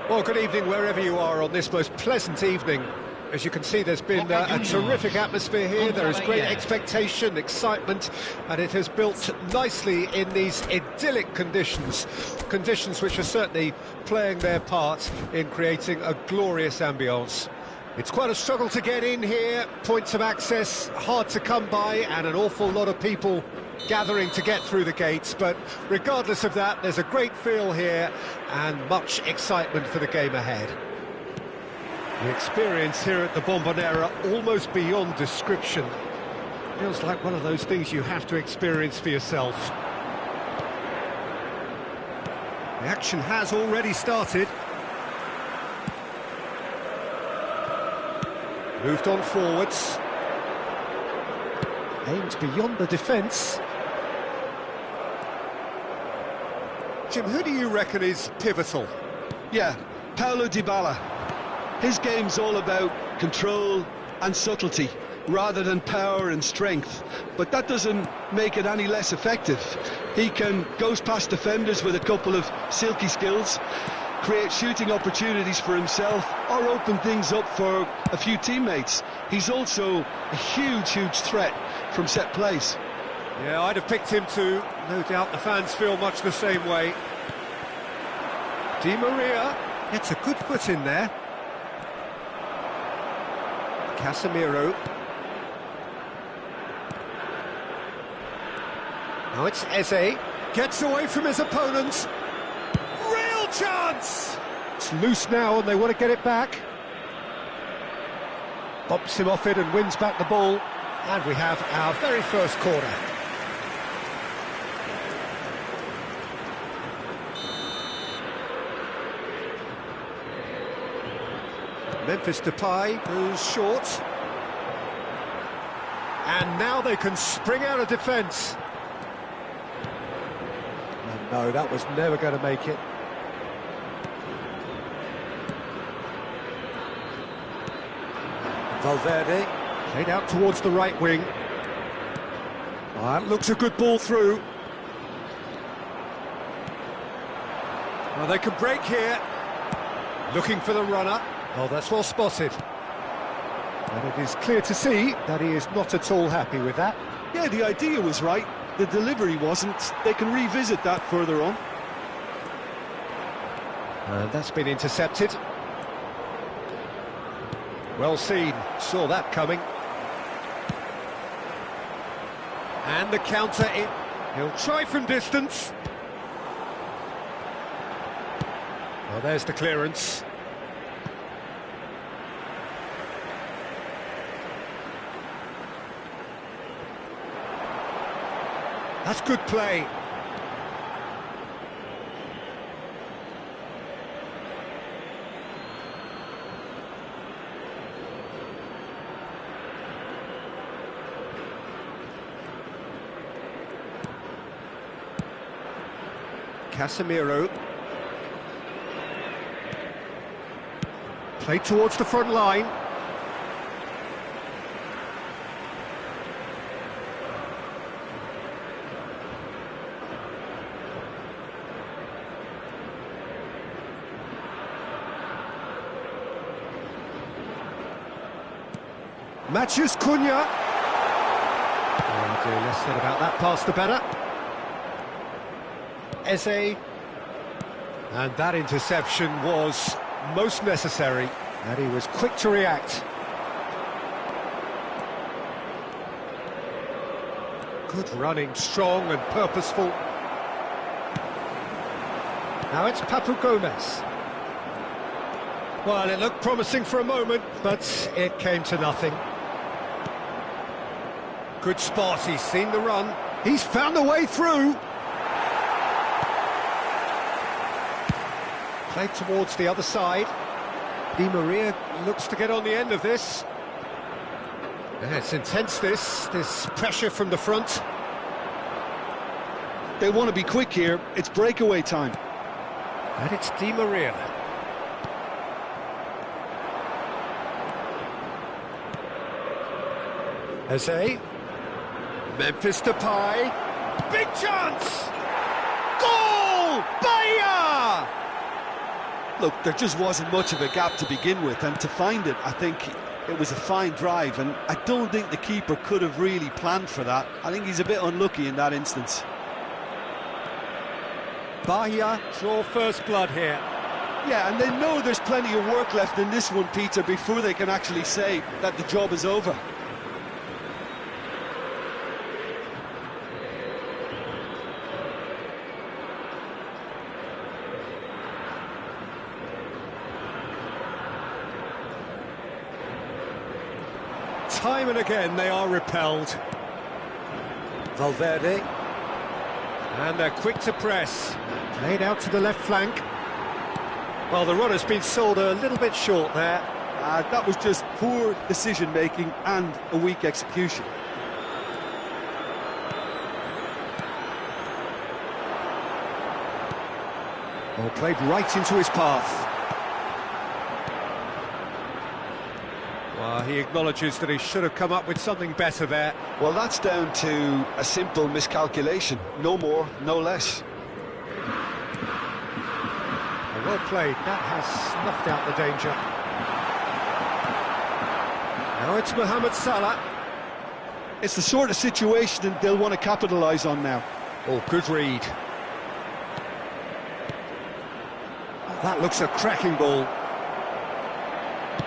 Well, good evening wherever you are on this most pleasant evening. As you can see, there's been a terrific atmosphere here. There is great expectation, excitement, and it has built nicely in these idyllic conditions. Conditions which are certainly playing their part in creating a glorious ambience. It's quite a struggle to get in here, points of access hard to come by, and an awful lot of people gathering to get through the gates, but regardless of that, there's a great feel here and much excitement for the game ahead. The experience here at the Bombonera almost beyond description. Feels like one of those things you have to experience for yourself. The action has already started. Moved on forwards. Aimed beyond the defence. Jim, who do you reckon is pivotal? Yeah, Paulo Dybala. His game's all about control and subtlety, rather than power and strength. But that doesn't make it any less effective. He can goes past defenders with a couple of silky skills, create shooting opportunities for himself, or open things up for a few teammates. He's also a huge threat from set plays. Yeah, I'd have picked him too. No doubt the fans feel much the same way. Di Maria gets a good foot in there. Casemiro. Now it's Eze. Gets away from his opponents. Real chance! It's loose now and they want to get it back. Bumps him off it and wins back the ball. And we have our very first corner. Memphis Depay goes short. And now they can spring out of defence. And no, that was never going to make it. Valverde, played out towards the right wing. Oh, that looks a good ball through. Well, they can break here. Looking for the runner. Oh, that's well spotted. And it is clear to see that he is not at all happy with that. Yeah, the idea was right, the delivery wasn't. They can revisit that further on. And that's been intercepted. Well seen, saw that coming. And the counter in. He'll try from distance. Well, there's the clearance. That's good play. Casemiro. Played towards the front line. Matthews Cunha. Oh dear, less said about that pass the better. Eze. And that interception was most necessary, and he was quick to react. Good running, strong and purposeful. Now it's Papu Gomez. Well, it looked promising for a moment, but it came to nothing. Good spot, he's seen the run. He's found a way through. Played towards the other side. Di Maria looks to get on the end of this. Yeah, it's intense, this pressure from the front. They want to be quick here, it's breakaway time. And it's Di Maria. Eze. Memphis Depay. Big chance! Goal! Bahia! Look, there just wasn't much of a gap to begin with, and to find it, I think it was a fine drive, and I don't think the keeper could have really planned for that. I think he's a bit unlucky in that instance. Bahia draw first blood here. Yeah, and they know there's plenty of work left in this one, Peter, before they can actually say that the job is over. Time and again they are repelled. Valverde. And they're quick to press. Played out to the left flank. Well, the runner's been sold a little bit short there. That was just poor decision-making and a weak execution. Well, played right into his path. Well, he acknowledges that he should have come up with something better there. Well, that's down to a simple miscalculation. No more, no less. Well played. That has snuffed out the danger. Now it's Mohamed Salah. It's the sort of situation that they'll want to capitalise on now. Oh, good read. That looks a cracking ball.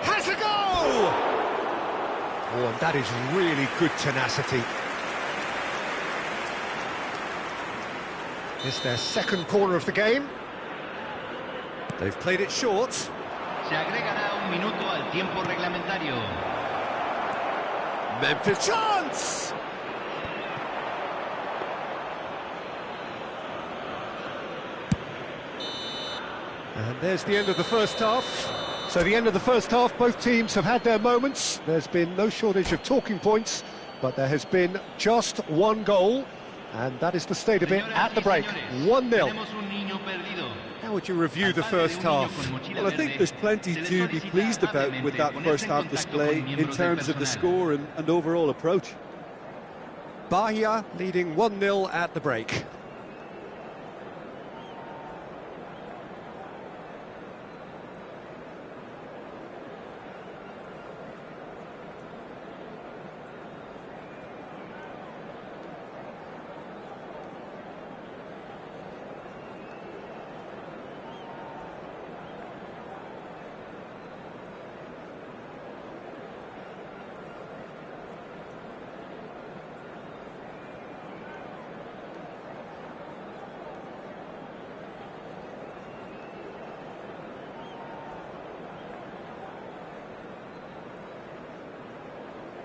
Has a go! Oh, and that is really good tenacity. It's their second corner of the game. They've played it short. Se agregará un minuto al tiempo reglamentario. Memphis chance! And there's the end of the first half. So the end of the first half, both teams have had their moments. There's been no shortage of talking points, but there has been just one goal, and that is the state of it at the break. 1-0. How would you review the first half? Well, I think there's plenty to be pleased about with that first half display in terms of the score and overall approach. Bahia leading 1-0 at the break.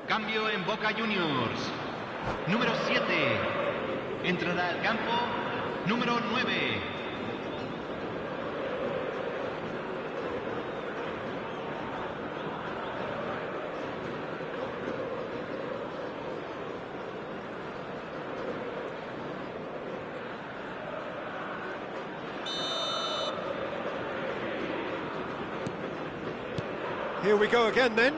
Cambio en Boca Juniors. Número 7. Entrará al campo. Número 9. Here we go again then.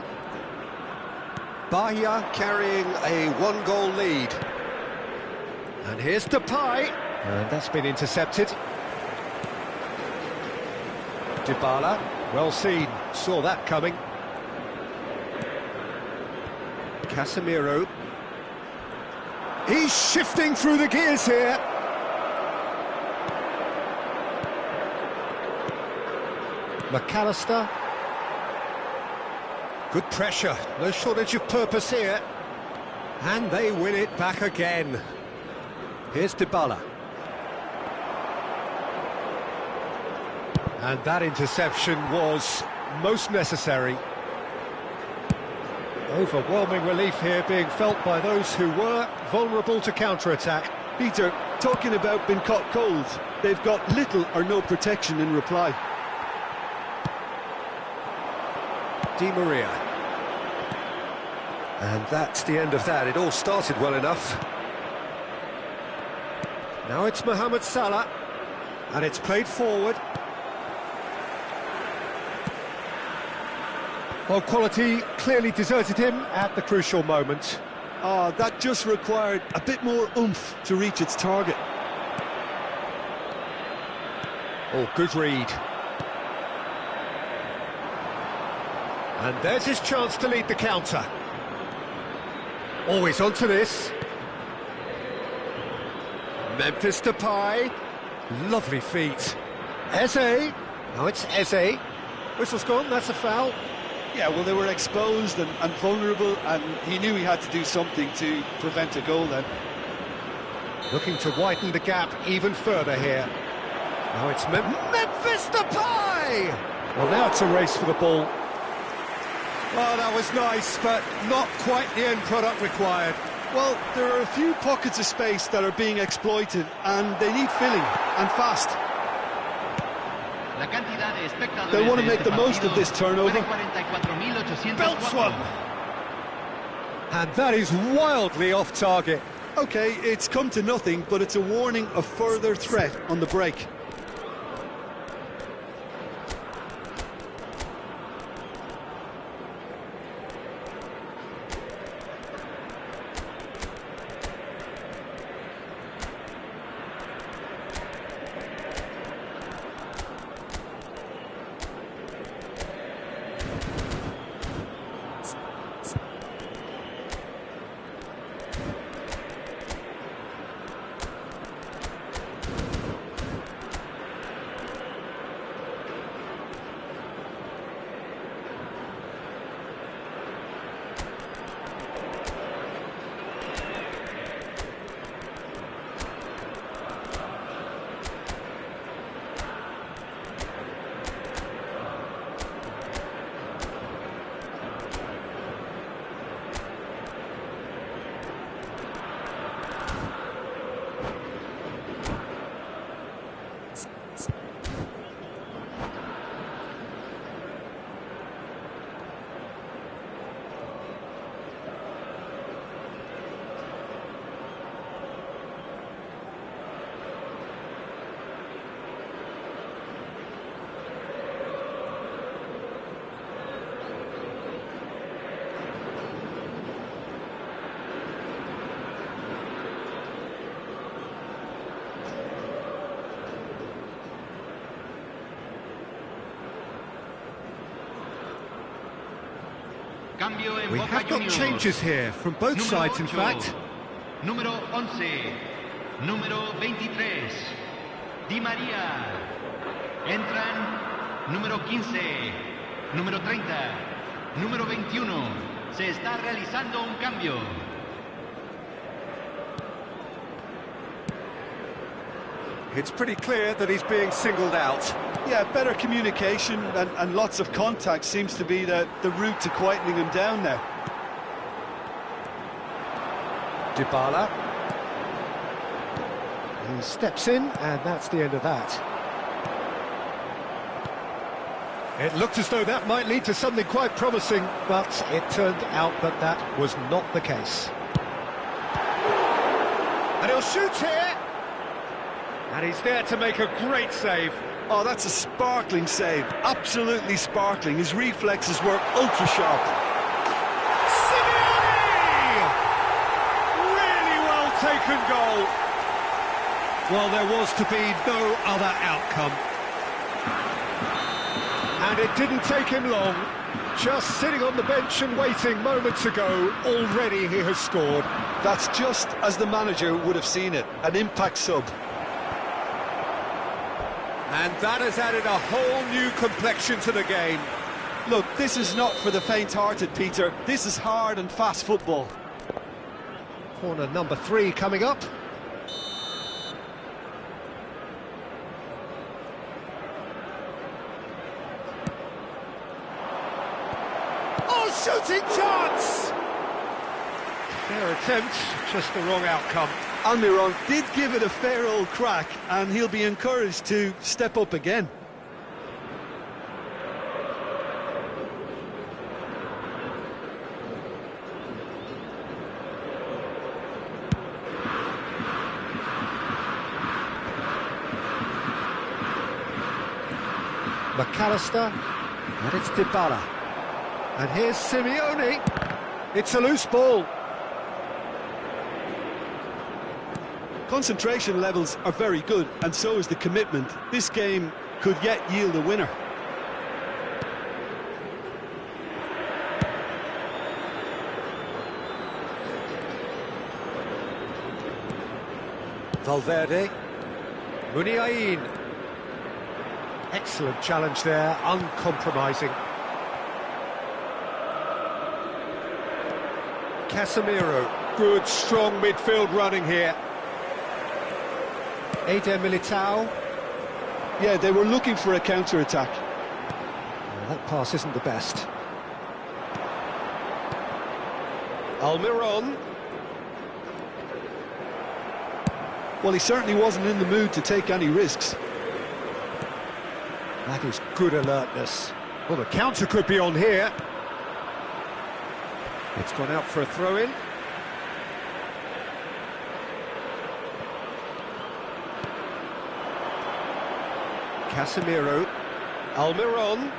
Bahia carrying a one-goal lead. And here's Depay. And that's been intercepted. Dybala, well seen, saw that coming. Casemiro. He's shifting through the gears here. McAllister. Good pressure, no shortage of purpose here. And they win it back again. Here's Dybala. And that interception was most necessary. Overwhelming relief here being felt by those who were vulnerable to counter-attack. Peter, talking about being caught cold, they've got little or no protection in reply. Di Maria. And that's the end of that. It all started well enough. Now it's Mohamed Salah. And it's played forward. Well, quality clearly deserted him at the crucial moment. That just required a bit more oomph to reach its target. Oh, good read. And there's his chance to lead the counter. Always onto this. Memphis Depay. Lovely feet. Eze. Now it's Eze. Whistle's gone, that's a foul. Yeah, well, they were exposed and vulnerable, and he knew he had to do something to prevent a goal then. Looking to widen the gap even further here. Now it's Memphis Depay! Well, now it's a race for the ball. Well, that was nice, but not quite the end product required. Well, there are a few pockets of space that are being exploited, and they need filling, and fast. They'll want to make the most of this turnover. Belts one! And that is wildly off target. OK, it's come to nothing, but it's a warning of further threat on the break. Cambio en We Boca have got Juniors. changes here from both Número sides, in 8, fact. Número 11. Número 23. Di María. Entran número 15. Número 30. Número 21. Se está realizando un cambio. It's pretty clear that he's being singled out. Yeah, better communication and lots of contact seems to be the route to quietening him down now. Dybala. He steps in, and that's the end of that. It looked as though that might lead to something quite promising, but it turned out that that was not the case. And he'll shoot here! And he's there to make a great save. Oh, that's a sparkling save. Absolutely sparkling. His reflexes were ultra-sharp. Simeone! Really well taken goal. Well, there was to be no other outcome. And it didn't take him long. Just sitting on the bench and waiting moments ago, already he has scored. That's just as the manager would have seen it. An impact sub. And that has added a whole new complexion to the game. Look, this is not for the faint-hearted, Peter. This is hard and fast football. Corner number 3 coming up. Oh, shooting chance! Fair attempt, just the wrong outcome. Almiron did give it a fair old crack, and he'll be encouraged to step up again. McAllister, and it's Dybala. And here's Simeone. It's a loose ball. Concentration levels are very good, and so is the commitment. This game could yet yield a winner. Valverde. Muniain. Excellent challenge there, uncompromising. Casemiro. Good, strong midfield running here. Eder Militao. Yeah, they were looking for a counter-attack. Well, that pass isn't the best. Almiron. Well, he certainly wasn't in the mood to take any risks. That is good alertness. Well, the counter could be on here. It's gone out for a throw-in. Casemiro. Almiron.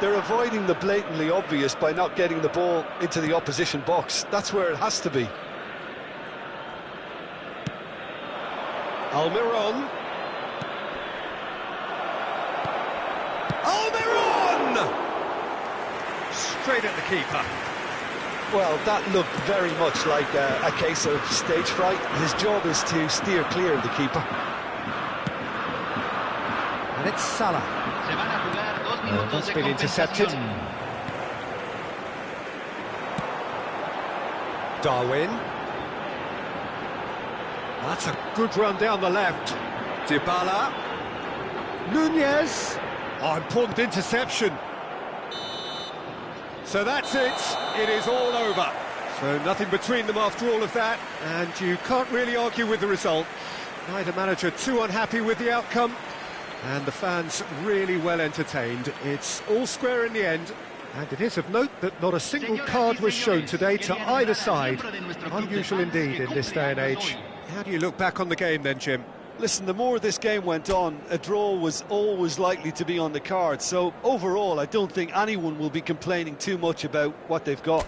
They're avoiding the blatantly obvious by not getting the ball into the opposition box. That's where it has to be. Almiron. Almiron! Straight at the keeper. Well, that looked very much like a case of stage fright. His job is to steer clear of the keeper. And it's Salah. Se van a jugar 2 minutos That's de been intercepted. compensación. Darwin. That's a good run down the left. Dybala. Nunez. Oh, important interception. So that's it. It is all over. So nothing between them after all of that, and you can't really argue with the result. Neither manager too unhappy with the outcome, and the fans really well entertained. It's all square in the end, and it is of note that not a single card was shown today to either side. Unusual indeed in this day and age. How do you look back on the game then, Jim? Listen, the more this game went on, a draw was always likely to be on the card. So overall, I don't think anyone will be complaining too much about what they've got.